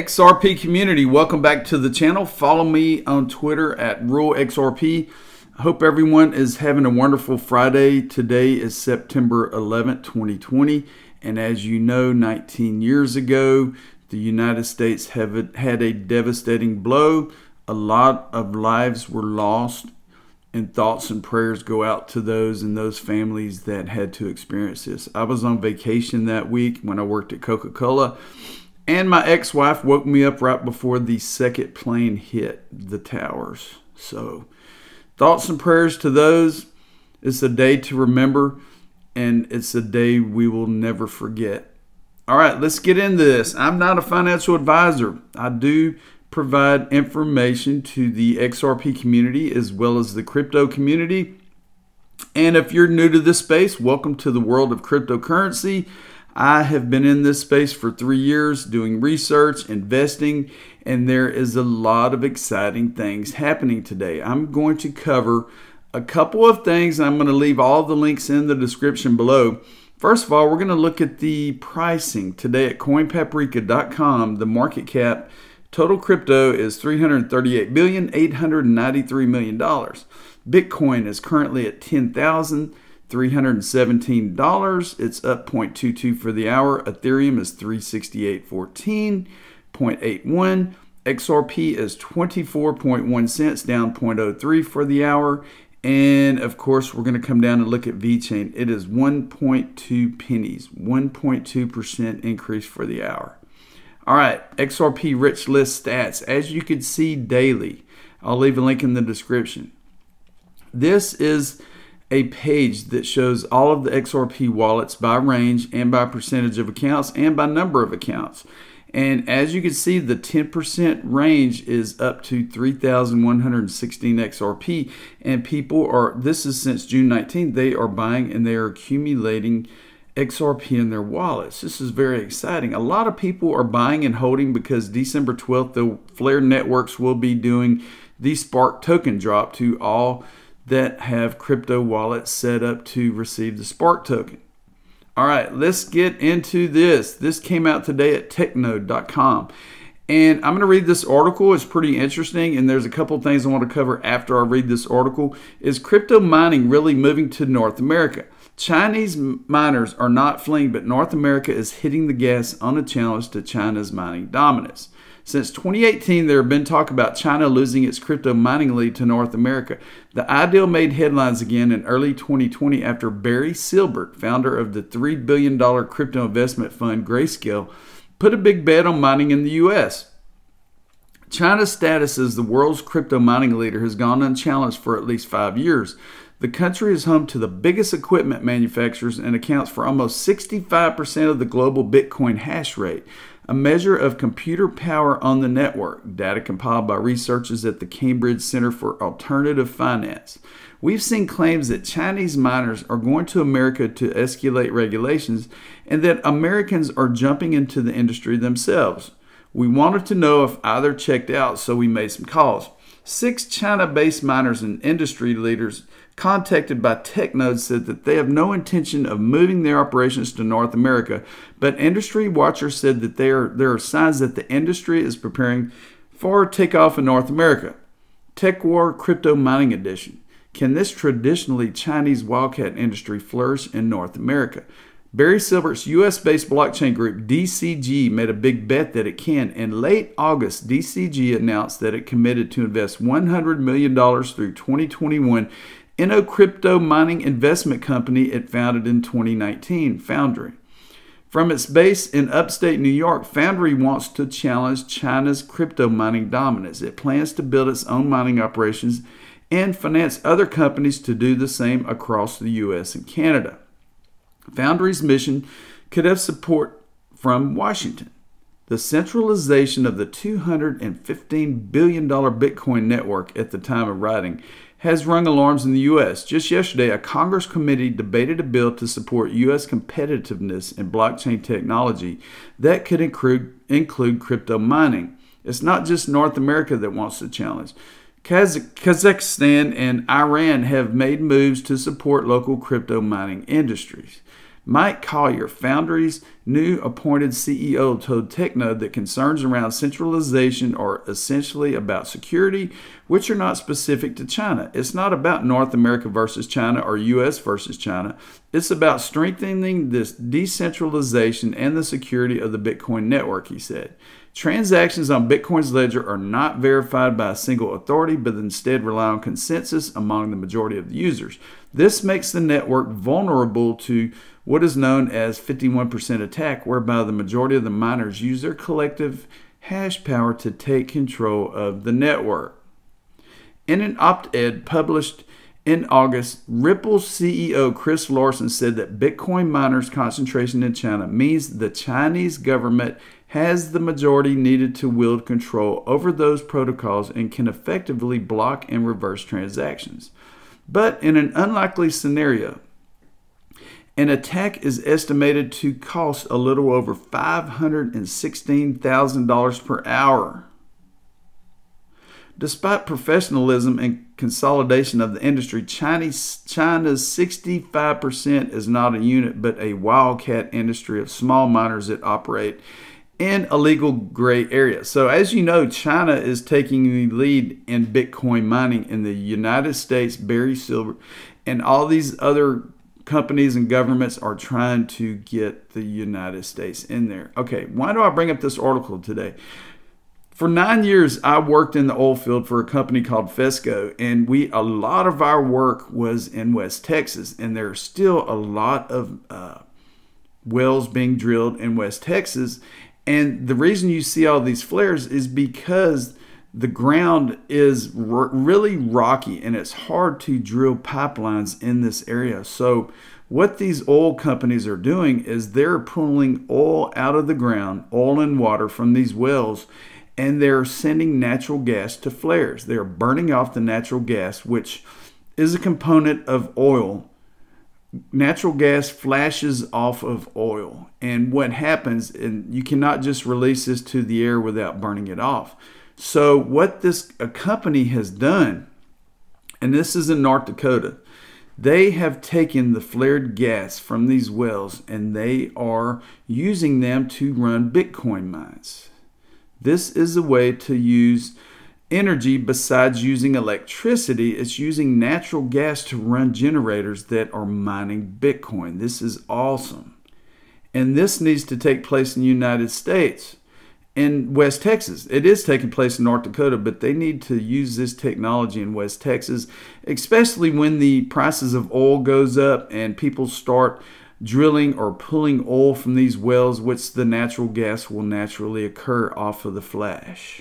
XRP community, welcome back to the channel. Follow me on Twitter at RULEXRP. I hope everyone is having a wonderful Friday. Today is September 11th, 2020. And as you know, 19 years ago, the United States had a devastating blow. A lot of lives were lost, and thoughts and prayers go out to those and those families that had to experience this. I was on vacation that week when I worked at Coca-Cola. And my ex-wife woke me up right before the second plane hit the towers. So, thoughts and prayers to those. It's a day to remember, and it's a day we will never forget. All right, let's get into this. I'm not a financial advisor. I do provide information to the XRP community as well as the crypto community. And if you're new to this space, welcome to the world of cryptocurrency. I have been in this space for 3 years doing research, investing, and there is a lot of exciting things happening today. I'm going to cover a couple of things, and I'm going to leave all the links in the description below. First of all, we're going to look at the pricing. Today at coinpaprika.com, the market cap total crypto is $338,893,000,000. Bitcoin is currently at $10,317. It's up 0.22 for the hour. Ethereum is 368.14, 0.81. XRP is 24.1 cents, down 0.03 for the hour. And of course, we're going to come down and look at VeChain. It is 1.2 pennies, 1.2% increase for the hour. All right, XRP Rich List stats. As you can see daily, I'll leave a link in the description. This is a page that shows all of the XRP wallets by range and by percentage of accounts and by number of accounts. And as you can see, the 10% range is up to 3,116 XRP. And people are, this is since June 19th, they are buying and they are accumulating XRP in their wallets. This is very exciting. A lot of people are buying and holding because December 12th, the Flare Networks will be doing the Spark token drop to all that have crypto wallets set up to receive the Spark token. All right, let's get into this. This came out today at technode.com. And I'm going to read this article. It's pretty interesting, and there's a couple of things I want to cover after I read this article. Is crypto mining really moving to North America? Chinese miners are not fleeing, but North America is hitting the gas on a challenge to China's mining dominance. Since 2018, there have been talk about China losing its crypto mining lead to North America. The ideal made headlines again in early 2020 after Barry Silbert, founder of the $3 billion crypto investment fund Grayscale, put a big bet on mining in the U.S. China's status as the world's crypto mining leader has gone unchallenged for at least 5 years. The country is home to the biggest equipment manufacturers and accounts for almost 65% of the global Bitcoin hash rate, a measure of computer power on the network, data compiled by researchers at the Cambridge Center for Alternative Finance. We've seen claims that Chinese miners are going to America to escalate regulations and that Americans are jumping into the industry themselves. We wanted to know if either checked out, so we made some calls. 6 China-based miners and industry leaders contacted by TechNode said that they have no intention of moving their operations to North America, but industry watchers said that there are signs that the industry is preparing for takeoff in North America. Tech War Crypto Mining Edition. Can this traditionally Chinese wildcat industry flourish in North America? Barry Silbert's US-based blockchain group DCG made a big bet that it can. In late August, DCG announced that it committed to invest $100 million through 2021 in a crypto mining investment company it founded in 2019, Foundry. From its base in upstate New York, Foundry wants to challenge China's crypto mining dominance. It plans to build its own mining operations and finance other companies to do the same across the US and Canada. Foundry's mission could have support from Washington. The centralization of the $215 billion Bitcoin network at the time of writing has rung alarms in the U.S. Just yesterday, a Congress committee debated a bill to support U.S. competitiveness in blockchain technology that could include crypto mining. It's not just North America that wants the challenge. Kazakhstan and Iran have made moves to support local crypto mining industries. Mike Collier, Foundry's new appointed CEO, told TechNode that concerns around centralization are essentially about security, which are not specific to China. It's not about North America versus China or U.S. versus China. It's about strengthening this decentralization and the security of the Bitcoin network, he said. Transactions on Bitcoin's ledger are not verified by a single authority, but instead rely on consensus among the majority of the users. This makes the network vulnerable to what is known as 51% attack, whereby the majority of the miners use their collective hash power to take control of the network. In an op-ed published in August, Ripple's CEO Chris Larsen said that Bitcoin miners' concentration in China means the Chinese government has the majority needed to wield control over those protocols and can effectively block and reverse transactions. But in an unlikely scenario, an attack is estimated to cost a little over $516,000 per hour. Despite professionalism and consolidation of the industry, China's 65% is not a unit but a wildcat industry of small miners that operate in a legal gray area. So as you know, China is taking the lead in Bitcoin mining in the United States. Barry Silver and all these other companies and governments are trying to get the United States in there. Okay, why do I bring up this article today? For 9 years, I worked in the oil field for a company called Fesco, and a lot of our work was in West Texas, and there are still a lot of wells being drilled in West Texas. And the reason you see all these flares is because the ground is really rocky and it's hard to drill pipelines in this area. So what these oil companies are doing is they're pulling oil out of the ground, oil and water from these wells, and they're sending natural gas to flares. They're burning off the natural gas, which is a component of oil. Natural gas flashes off of oil, and what happens, and you cannot just release this to the air without burning it off. So what a company has done, and this is in North Dakota, they have taken the flared gas from these wells and they are using them to run Bitcoin mines. This is a way to use energy besides using electricity. It's using natural gas to run generators that are mining Bitcoin. This is awesome. And this needs to take place in the United States. In West Texas, it is taking place in North Dakota, but they need to use this technology in West Texas, especially when the prices of oil goes up and people start drilling or pulling oil from these wells, which the natural gas will naturally occur off of the flash.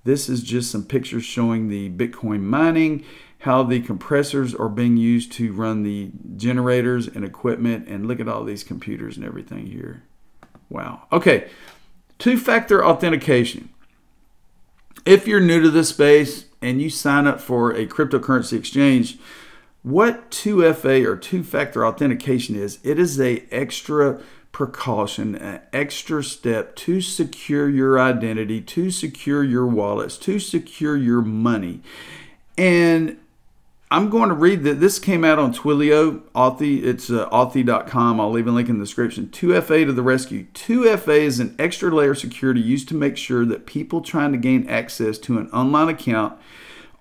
This is just some pictures showing the Bitcoin mining, how the compressors are being used to run the generators and equipment. And look at all these computers and everything here. Wow. Okay, two-factor authentication. If you're new to this space and you sign up for a cryptocurrency exchange, what 2FA or two-factor authentication is, it is an extra precaution, an extra step to secure your identity, to secure your wallets, to secure your money. And I'm going to read that this came out on Twilio, Authy. It's authy.com. I'll leave a link in the description. 2FA to the rescue. 2FA is an extra layer of security used to make sure that people trying to gain access to an online account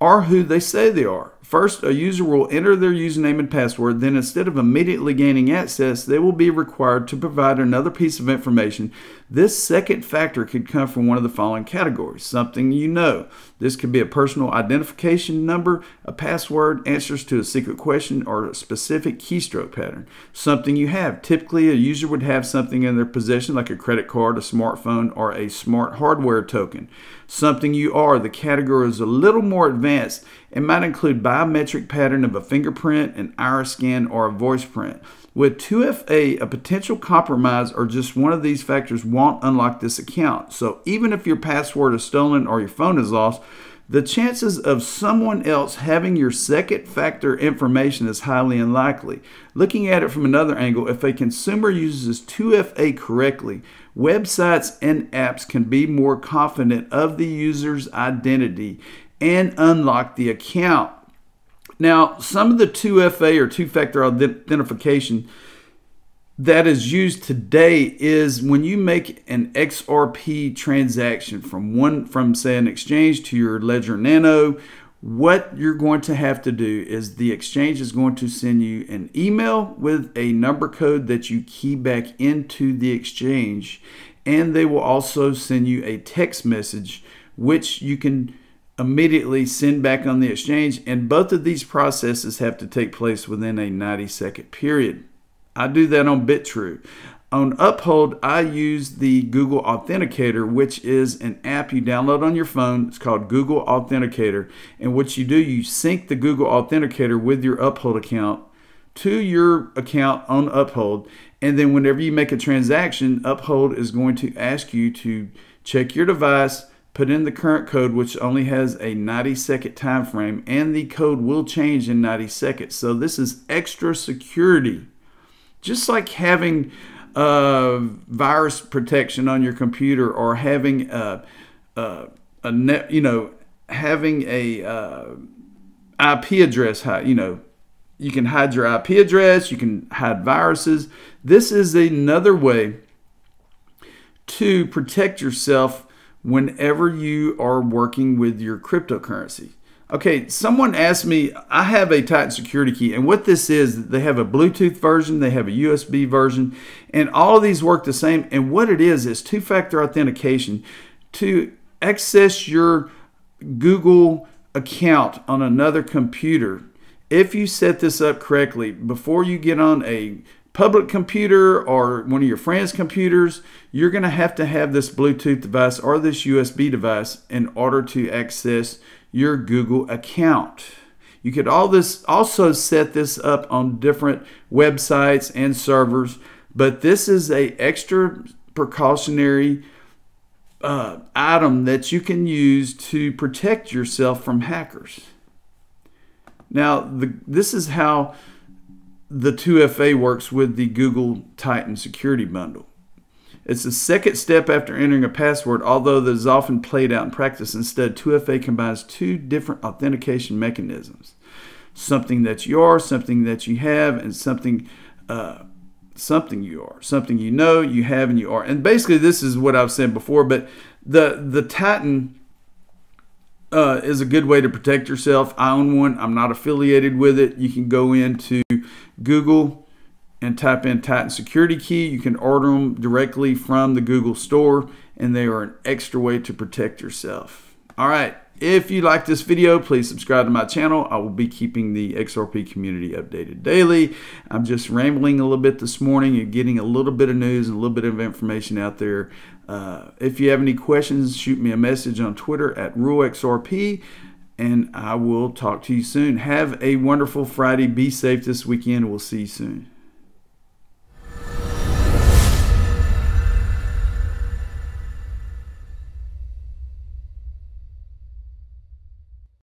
are who they say they are. First, a user will enter their username and password. Then instead of immediately gaining access, they will be required to provide another piece of information. This second factor could come from one of the following categories. Something you know. This could be a personal identification number, a password, answers to a secret question, or a specific keystroke pattern. Something you have. Typically, a user would have something in their possession like a credit card, a smartphone, or a smart hardware token. Something you are. The category is a little more advanced. It might include biometric pattern of a fingerprint, an iris scan, or a voice print. With 2FA, a potential compromise or just one of these factors won't unlock this account. So even if your password is stolen or your phone is lost, the chances of someone else having your second factor information is highly unlikely. Looking at it from another angle, if a consumer uses 2FA correctly, websites and apps can be more confident of the user's identity and unlock the account. Now, some of the 2FA or two-factor identification that is used today is when you make an XRP transaction from say an exchange to your Ledger Nano. What you're going to have to do is the exchange is going to send you an email with a number code that you key back into the exchange, and they will also send you a text message which you can immediately send back on the exchange, and both of these processes have to take place within a 90-second period. I do that on BitTrue. On Uphold, I use the Google Authenticator, which is an app you download on your phone. It's called Google Authenticator. And what you do, you sync the Google Authenticator with your Uphold account to your account on Uphold. And then whenever you make a transaction, Uphold is going to ask you to check your device, put in the current code, which only has a 90-second time frame, and the code will change in 90 seconds. So this is extra security. Just like having virus protection on your computer, or having having a IP address. You can hide your IP address. You can hide viruses. This is another way to protect yourself whenever you are working with your cryptocurrency. Okay, someone asked me, I have a Titan security key, and what this is, they have a Bluetooth version, they have a USB version, and all of these work the same. And what it is two-factor authentication. To access your Google account on another computer, if you set this up correctly, before you get on a public computer or one of your friends' computers, you're going to have this Bluetooth device or this USB device in order to access your Google account. You could also set this up on different websites and servers, but this is an extra precautionary item that you can use to protect yourself from hackers. Now, this is how the 2FA works with the Google Titan Security Bundle. It's the second step after entering a password, although that is often played out in practice. Instead, 2FA combines two different authentication mechanisms. Something that you are, something that you have, and something you are. Something you know, you have, and you are. And basically, this is what I've said before, but the Titan is a good way to protect yourself. I own one. I'm not affiliated with it. You can go into Google and type in Titan Security Key. You can order them directly from the Google store, and they are an extra way to protect yourself. All right, if you like this video, please subscribe to my channel. I will be keeping the XRP community updated daily. I'm just rambling a little bit this morning and getting a little bit of news and a little bit of information out there. If you have any questions, shoot me a message on Twitter at RULEXRP, and I will talk to you soon. Have a wonderful Friday. Be safe this weekend. We'll see you soon.